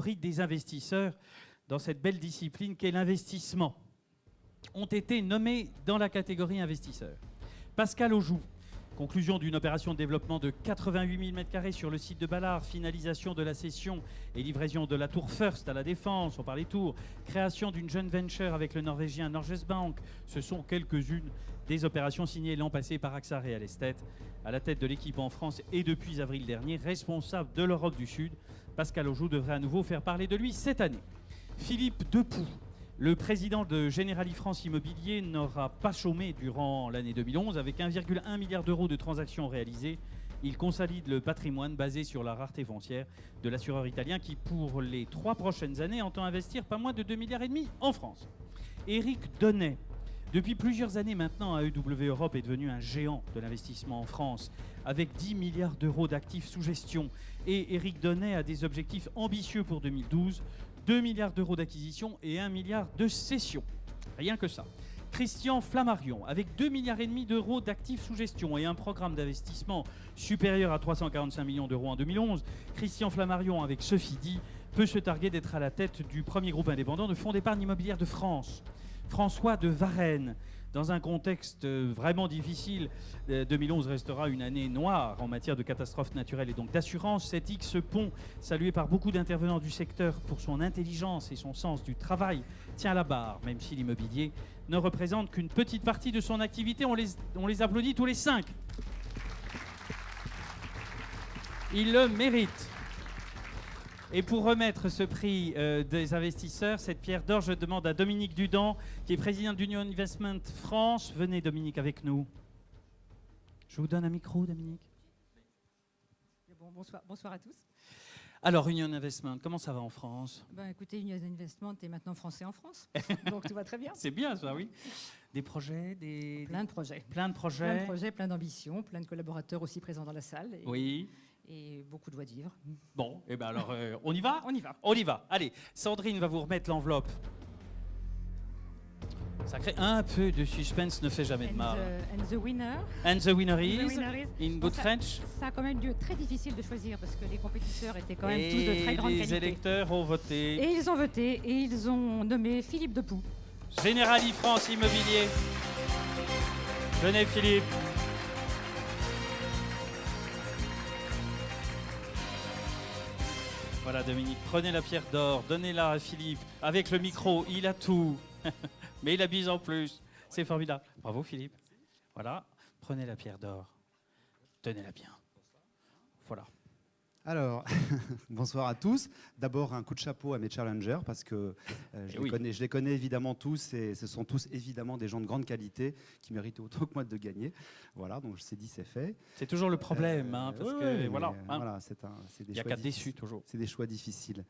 fabrique des investisseurs dans cette belle discipline qu'est l'investissement, ont été nommés dans la catégorie investisseurs. Pascal Aujoux, conclusion d'une opération de développement de 88 000 m² sur le site de Ballard, finalisation de la cession et livraison de la tour First à la Défense, on parlait tour, création d'une joint venture avec le Norvégien Norges Bank, ce sont quelques-unes des opérations signées l'an passé par AXA Real Estate, à la tête de l'équipe en France et depuis avril dernier, responsable de l'Europe du Sud. Pascal Aujoux devrait à nouveau faire parler de lui cette année. Philippe Depoux, le président de Generali France Immobilier, n'aura pas chômé durant l'année 2011. Avec 1,1 milliard d'euros de transactions réalisées, il consolide le patrimoine basé sur la rareté foncière de l'assureur italien qui, pour les 3 prochaines années, entend investir pas moins de 2,5 milliards en France. Éric Donnet, depuis plusieurs années maintenant, AEW Europe est devenu un géant de l'investissement en France, avec 10 milliards d'euros d'actifs sous gestion. Et Éric Donnet a des objectifs ambitieux pour 2012, 2 milliards d'euros d'acquisition et 1 milliard de cession. Rien que ça. Christian Flammarion, avec 2,5 milliards d'euros d'actifs sous gestion et un programme d'investissement supérieur à 345 millions d'euros en 2011, Christian Flammarion, avec Sophie Di, peut se targuer d'être à la tête du premier groupe indépendant de fonds d'épargne immobilière de France. François de Varenne, dans un contexte vraiment difficile, 2011 restera une année noire en matière de catastrophes naturelles et donc d'assurance. Cet X-Pont, salué par beaucoup d'intervenants du secteur pour son intelligence et son sens du travail, tient la barre, même si l'immobilier ne représente qu'une petite partie de son activité. On les applaudit tous les 5. Ils le méritent. Et pour remettre ce prix des investisseurs, cette pierre d'or, je demande à Dominique Dudan, qui est président d'Union Investment France. Venez, Dominique, avec nous. Je vous donne un micro, Dominique. Bon, bonsoir à tous. Alors, Union Investment, comment ça va en France? Écoutez, Union Investment est maintenant français en France, donc tout va très bien. C'est bien ça, oui. Des projets, Plein de projets. Plein de projets. Plein de projets, plein d'ambitions, plein de collaborateurs aussi présents dans la salle. Oui. Et beaucoup de voix-vivre. Bon, et bien alors, on y va? On y va. On y va. Allez, Sandrine va vous remettre l'enveloppe. Ça crée un peu de suspense, ne fait jamais de mal. And the winner. And the winner is, The winner is in good French. Ça a quand même dû très difficile de choisir parce que les compétiteurs étaient quand même tous de très grande qualité. Et les électeurs ont voté. Et ils ont voté et ils ont nommé Philippe Depoux. Generali France Immobilier. Venez, Philippe. Voilà, Dominique, prenez la pierre d'or, donnez-la à Philippe. Avec le micro, il a tout. Mais il a bise en plus. C'est formidable. Bravo, Philippe. Voilà, prenez la pierre d'or. Tenez-la bien. Voilà. Alors, bonsoir à tous. D'abord, un coup de chapeau à mes challengers parce que je les connais évidemment tous et ce sont tous évidemment des gens de grande qualité qui méritent autant que moi de gagner. Voilà, donc c'est dit, c'est fait. C'est toujours le problème, parce que voilà. Voilà, il n'y a qu'à déçu toujours. C'est des choix difficiles.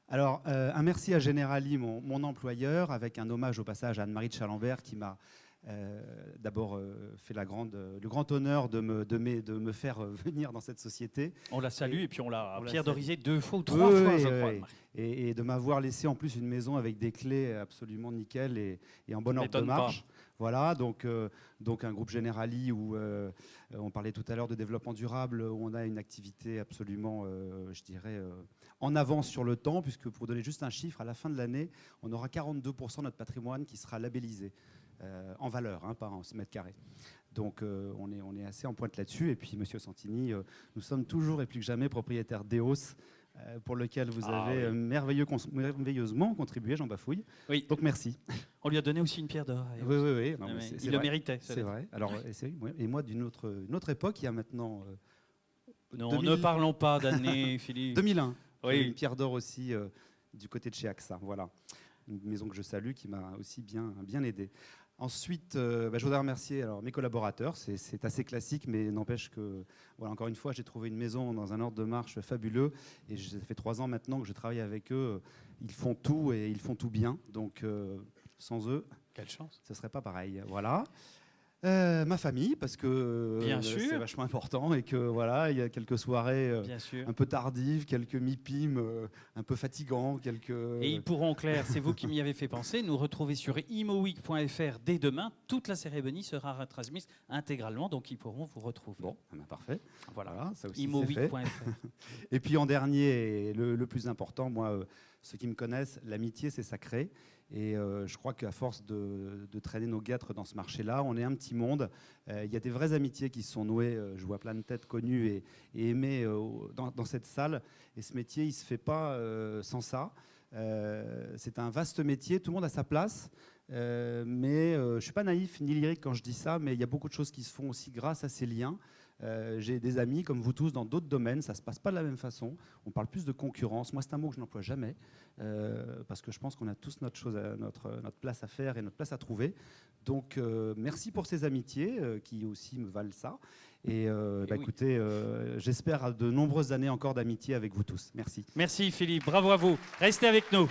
Alors, un merci à Generali, mon employeur, avec un hommage au passage à Anne-Marie de Chalembert qui m'a d'abord fait le grand honneur de me faire venir dans cette société. On la salue et puis on l'a pierre dorisé 2 fois ou 3 fois, je crois. Et de m'avoir laissé en plus une maison avec des clés absolument nickel et en bonne ordre de marche. Pas. Voilà, donc un groupe Generali où on parlait tout à l'heure de développement durable, où on a une activité absolument, je dirais, en avance sur le temps, puisque pour donner juste un chiffre, à la fin de l'année, on aura 42% de notre patrimoine qui sera labellisé. En valeur, pas en mètres carrés. Donc on est assez en pointe là-dessus. Et puis, Monsieur Santini, nous sommes toujours et plus que jamais propriétaires d'EOS, pour lequel vous avez merveilleusement contribué, Jean Bafouille. Oui. Donc merci. On lui a donné aussi une pierre d'or. Oui. Non, il le méritait. C'est vrai. Alors, et moi, d'une autre époque, il y a maintenant... non, ne parlons pas d'année, Philippe. 2001. Oui. Une pierre d'or aussi du côté de chez AXA. Voilà. Une maison que je salue, qui m'a aussi bien aidé. Ensuite, je voudrais remercier mes collaborateurs. C'est assez classique, mais n'empêche que, voilà, encore une fois, j'ai trouvé une maison dans un ordre de marche fabuleux. Et ça fait 3 ans maintenant que je travaille avec eux. Ils font tout et ils font tout bien. Donc, sans eux, quelle chance. Ce ne serait pas pareil. Voilà. Ma famille, parce que Bien sûr. c'est vachement important et que voilà, il y a quelques soirées Bien sûr. un peu tardives, quelques mi-pimes un peu fatigants, quelques... Et ils pourront, Claire, c'est vous qui m'y avez fait penser, nous retrouver sur imoweek.fr dès demain. Toute la cérémonie sera retransmise intégralement, donc ils pourront vous retrouver. Bon, parfait. Voilà, ça aussi c'est fait. imoweek.fr. Et puis en dernier, et le plus important, moi, ceux qui me connaissent, l'amitié c'est sacré. Et je crois qu'à force de traîner nos guêtres dans ce marché-là, on est un petit monde. Il y a des vraies amitiés qui se sont nouées. Je vois plein de têtes connues et aimées dans cette salle. Et ce métier, il ne se fait pas sans ça. C'est un vaste métier, tout le monde a sa place. Mais je ne suis pas naïf ni lyrique quand je dis ça, mais il y a beaucoup de choses qui se font aussi grâce à ces liens. J'ai des amis, comme vous tous, dans d'autres domaines. Ça ne se passe pas de la même façon. On parle plus de concurrence. Moi, c'est un mot que je n'emploie jamais, parce que je pense qu'on a tous notre place à faire et notre place à trouver. Donc, merci pour ces amitiés qui aussi me valent ça. Et oui. écoutez, j'espère à de nombreuses années encore d'amitié avec vous tous. Merci. Merci Philippe, bravo à vous. Restez avec nous.